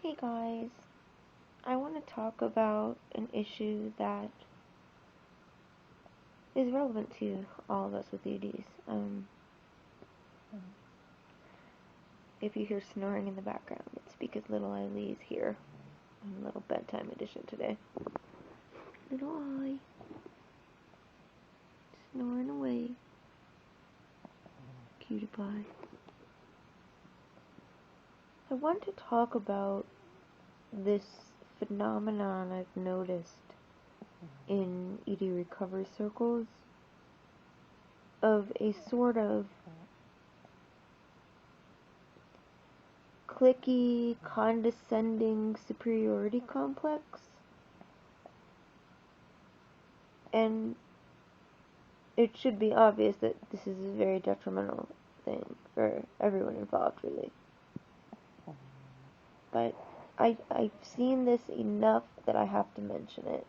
Hey guys, I want to talk about an issue that is relevant to all of us with EDs. If you hear snoring in the background, it's because little Eileen's here on little bedtime edition today. Little Ei, snoring away. Cutie pie. I want to talk about this phenomenon I've noticed in ED recovery circles of a sort of cliquey, condescending superiority complex. And it should be obvious that this is a very detrimental thing for everyone involved, really. But I've seen this enough that I have to mention it.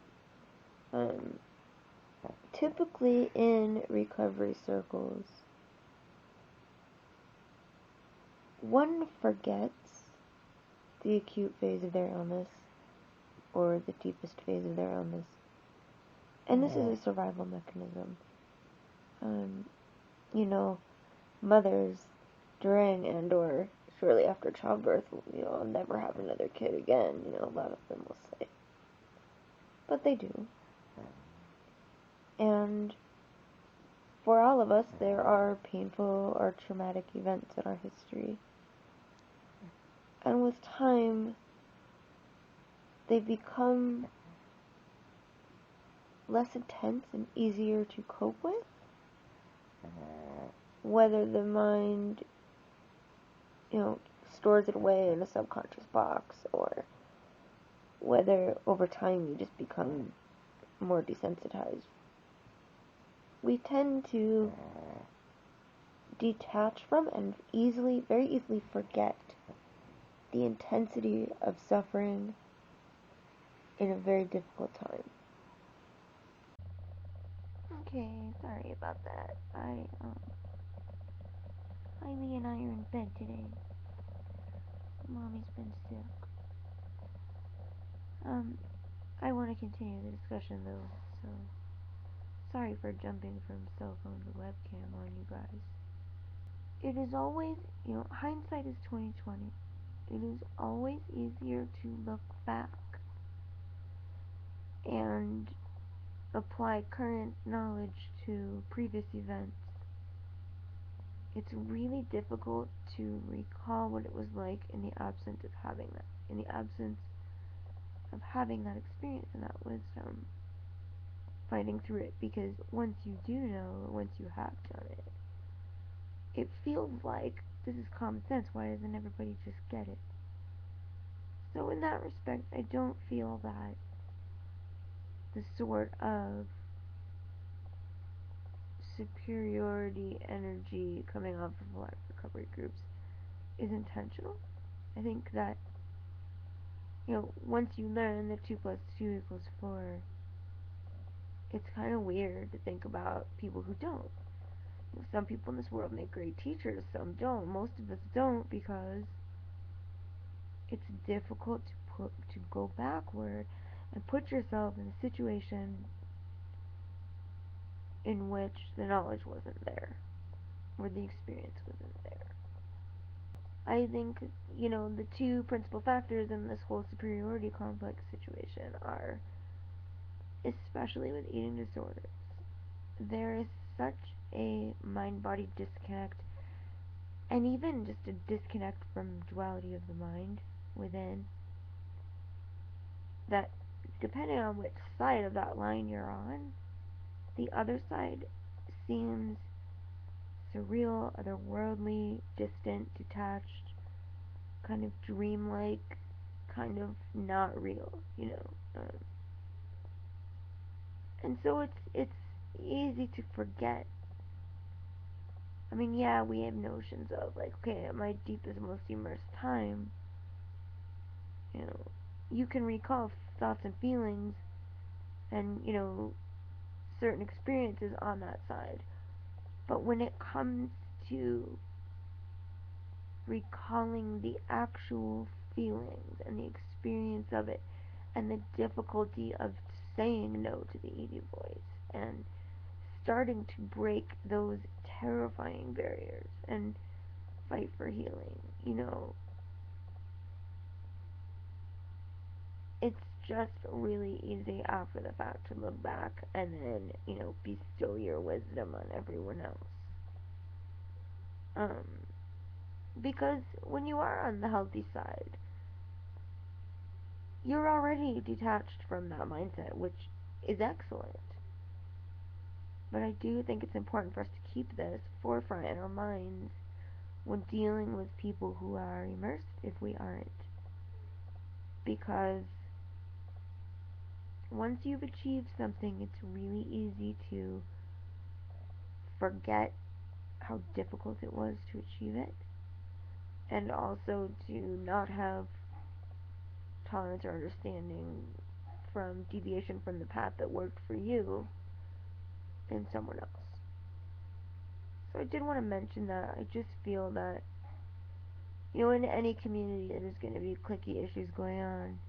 Typically in recovery circles, one forgets the acute phase of their illness, or the deepest phase of their illness. And this is a survival mechanism. Mothers during and or shortly after childbirth, I'll never have another kid again, a lot of them will say. But they do. And for all of us, there are painful or traumatic events in our history. And with time, they become less intense and easier to cope with. Whether the mind, stores it away in a subconscious box, or whether over time you just become more desensitized. We tend to detach from and very easily forget the intensity of suffering in a very difficult time. Okay, sorry about that. Eileen and I are in bed today. Mommy's been sick. I want to continue the discussion though, so sorry for jumping from cell phone to webcam on you guys. It is always, hindsight is 20/20. It is always easier to look back and apply current knowledge to previous events. It's really difficult to recall what it was like in the absence of having that experience and that wisdom, fighting through it, because once you do know, or once you have done it, it feels like this is common sense. Why doesn't everybody just get it? So in that respect, I don't feel that the sort of superiority energy coming off of a lot of recovery groups is intentional. I think that, once you learn that 2 plus 2 equals 4, it's kind of weird to think about people who don't. Some people in this world make great teachers, some don't. Most of us don't, because it's difficult to go backward and put yourself in a situation in which the knowledge wasn't there, or the experience wasn't there. I think, the two principal factors in this whole superiority complex situation are, especially with eating disorders, there is such a mind-body disconnect, and even just a disconnect from duality of the mind within, that depending on which side of that line you're on, the other side seems surreal, otherworldly, distant, detached, kind of dreamlike, kind of not real, and so it's easy to forget. I mean, yeah, we have notions of, like, okay, at my deepest, most immersed time, you can recall thoughts and feelings and, certain experiences on that side. But when it comes to recalling the actual feelings and the experience of it and the difficulty of saying no to the ED voice and starting to break those terrifying barriers and fight for healing. It's just really easy after the fact to look back and then, bestow your wisdom on everyone else. Um, because when you are on the healthy side, you're already detached from that mindset, which is excellent. But I do think it's important for us to keep this forefront in our minds when dealing with people who are immersed if we aren't. Because once you've achieved something, it's really easy to forget how difficult it was to achieve it, and also to not have tolerance or understanding from deviation from the path that worked for you in someone else. So I did want to mention that. I just feel that, in any community there's going to be cliquey issues going on.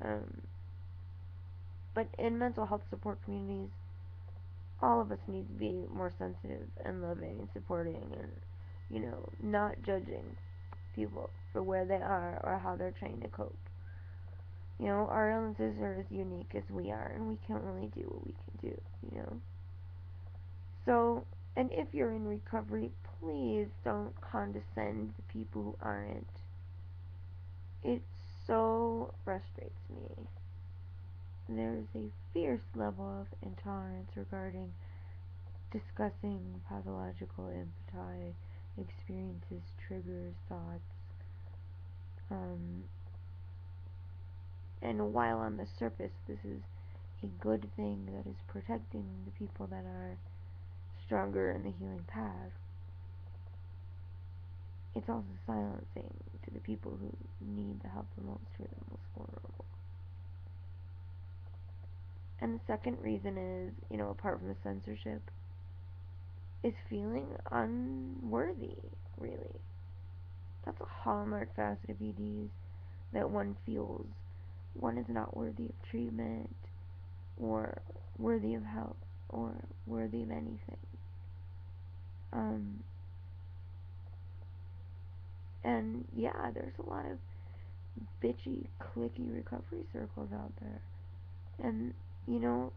Um, but in mental health support communities, all of us need to be more sensitive and loving and supporting and, not judging people for where they are or how they're trying to cope. Our illnesses are as unique as we are, and we can only do what we can do. So, and if you're in recovery, please don't condescend the people who aren't. It so frustrates me. There's a fierce level of intolerance regarding discussing pathological empathy, experiences, triggers, thoughts. Um, and while on the surface this is a good thing that is protecting the people that are stronger in the healing path, it's also silencing to the people who need the help the most, who are the most vulnerable. And the second reason is, apart from the censorship, is feeling unworthy, really. That's a hallmark facet of EDs, that one feels one is not worthy of treatment, or worthy of help, or worthy of anything. Um, and yeah, there's a lot of bitchy, clicky recovery circles out there. And,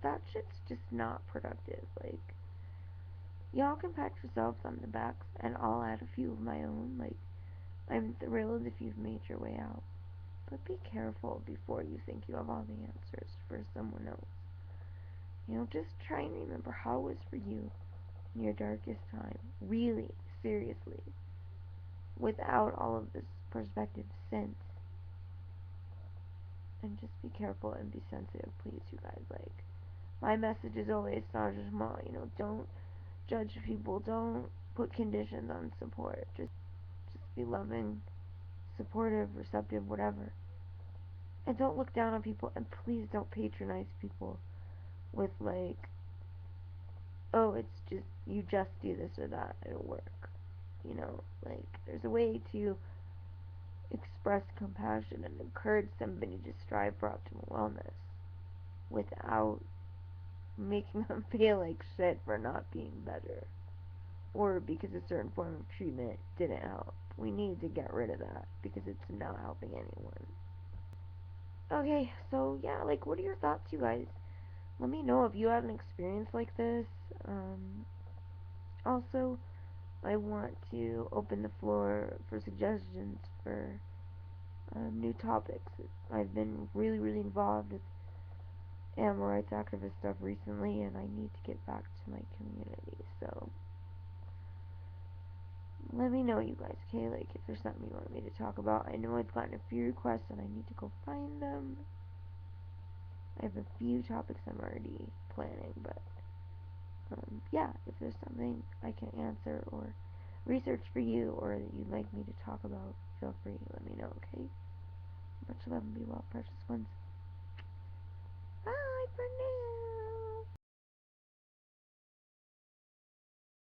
that shit's just not productive. Like, y'all can pat yourselves on the backs, and I'll add a few of my own. Like, I'm thrilled if you've made your way out. But be careful before you think you have all the answers for someone else. Just try and remember how it was for you in your darkest time. Really, seriously. Without all of this perspective since. And just be careful and be sensitive, please, you guys. Like, my message is always sans jugement. Don't judge people. Don't put conditions on support. Just be loving, supportive, receptive, whatever. And don't look down on people, and please don't patronize people with, like, oh, it's just, you just do this or that, it'll work. Like, there's a way to express compassion and encourage somebody to strive for optimal wellness without making them feel like shit for not being better, or because a certain form of treatment didn't help. We need to get rid of that because it's not helping anyone. Okay, so yeah, like, what are your thoughts, you guys? Let me know if you had an experience like this. Also, I want to open the floor for suggestions for new topics. I've been really, really involved with animal rights activist stuff recently, and I need to get back to my community. So let me know, you guys, okay? Like, if there's something you want me to talk about. I know I've gotten a few requests, and I need to go find them. I have a few topics I'm already planning, but yeah, if there's something I can answer or research for you, or that you'd like me to talk about, feel free, let me know, okay? Much love and be well, precious ones. Bye for now.